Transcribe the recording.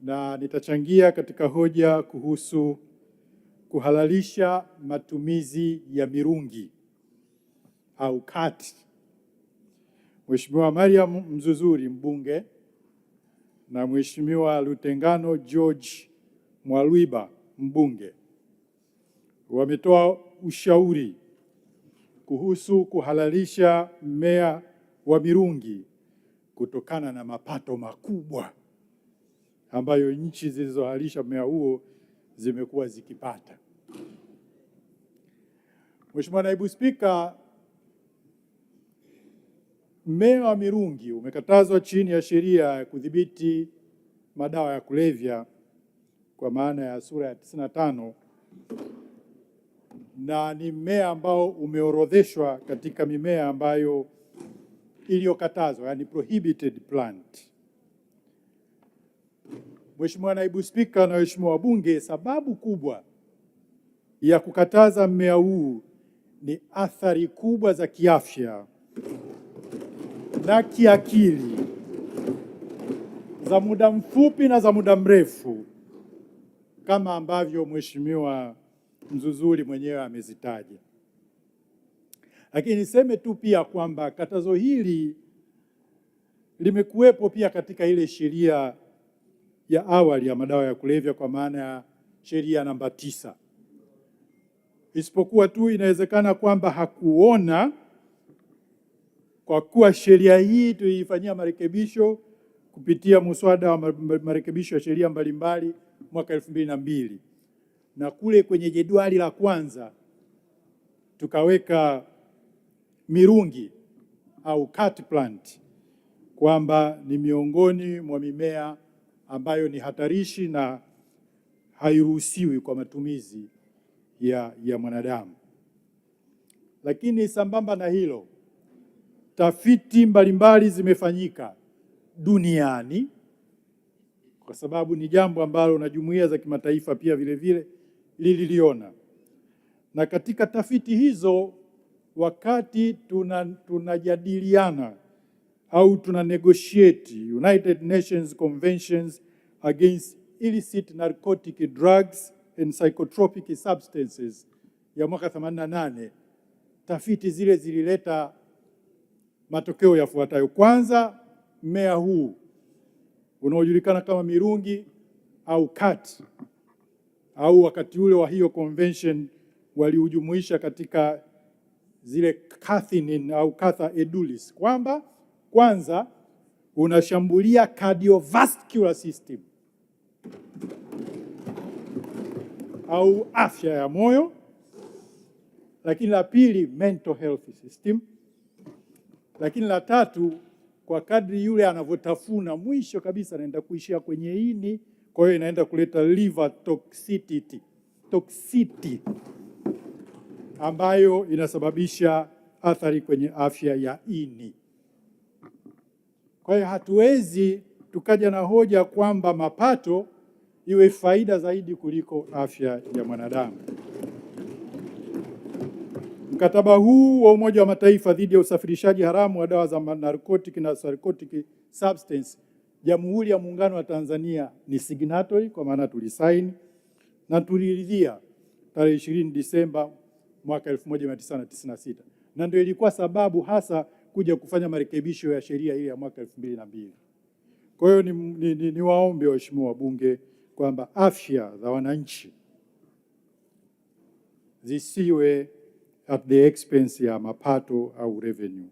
na nitachangia katika hoja kuhusu kuhalalisha matumizi ya mirungi au kati. Mheshimiwa Mariam Mzuzuri mbunge na Mheshimiwa Lutengano George Mwalwiba mbunge wametoa ushauri kuhusu kuhalalisha mmea wa mirungi kutokana na mapato makubwa ambayo nchi zilizohalalisha mmea huo zimekuwa zikipata. Mheshimiwa Naibu Spika, mmea wa mirungi umekatazwa chini ya sheria ya kudhibiti madawa ya kulevya kwa maana ya sura ya 95, na ni mmea ambao umeorodheshwa katika mimea ambayo iliyokatazwa, yani prohibited plant. Mheshimiwa Naibu Spika na waheshimiwa wabunge, sababu kubwa ya kukataza mmea huu ni athari kubwa za kiafya na kiakili za muda mfupi na za muda mrefu kama ambavyo Mheshimiwa Mzuzuri mwenyewe amezitaja. Lakini niseme tu pia kwamba katazo hili limekuwepo pia katika ile sheria ya awali ya madawa ya kulevya kwa maana ya sheria namba 9. Isipokuwa tu inawezekana kwamba hakuona, kwa kuwa sheria hii tuliifanyia marekebisho kupitia muswada wa marekebisho ya sheria mbalimbali mwaka 2002, na kule kwenye jedwali la kwanza tukaweka mirungi au cat plant kwamba ni miongoni mwa mimea ambayo ni hatarishi na hairuhusiwi kwa matumizi ya mwanadamu. Lakini sambamba na hilo, tafiti mbalimbali zimefanyika duniani, kwa sababu ni jambo ambalo na jumuiya za kimataifa pia vile vile lililiona. Na katika tafiti hizo, wakati tunajadiliana au tuna negotiate United Nations Conventions Against Illicit Narcotic Drugs and Psychotropic Substances ya mwaka 88, tafiti zile zilileta matokeo yafuatayo. Kwanza, mmea huu unaojulikana kama mirungi au kati, au wakati ule wa hiyo convention waliujumuisha katika zile cathinin au catha edulis, kwamba kwanza unashambulia cardiovascular system au afya ya moyo, lakini la pili mental health system, lakini la tatu kwa kadri yule anavyotafuna mwisho kabisa anaenda kuishia kwenye ini, kwa hiyo inaenda kuleta liver toxicity ambayo inasababisha athari kwenye afya ya ini. Kwa hiyo hatuwezi tukaja na hoja kwamba mapato iwe faida zaidi kuliko afya ya mwanadamu. Mkataba huu wa Umoja wa Mataifa dhidi ya usafirishaji haramu wa dawa za narcotic na psychotic substance, Jamhuri ya Muungano wa Tanzania ni signatory, kwa maana tulisaini na tuliridhia tarehe 20 Disemba mwaka 1996, na ndio ilikuwa sababu hasa kuja kufanya marekebisho ya sheria ile ya mwaka 2002. Kwa hiyo ni waombe waheshimiwa wabunge kwamba afya za wananchi zisiwe at the expense ya mapato au revenue.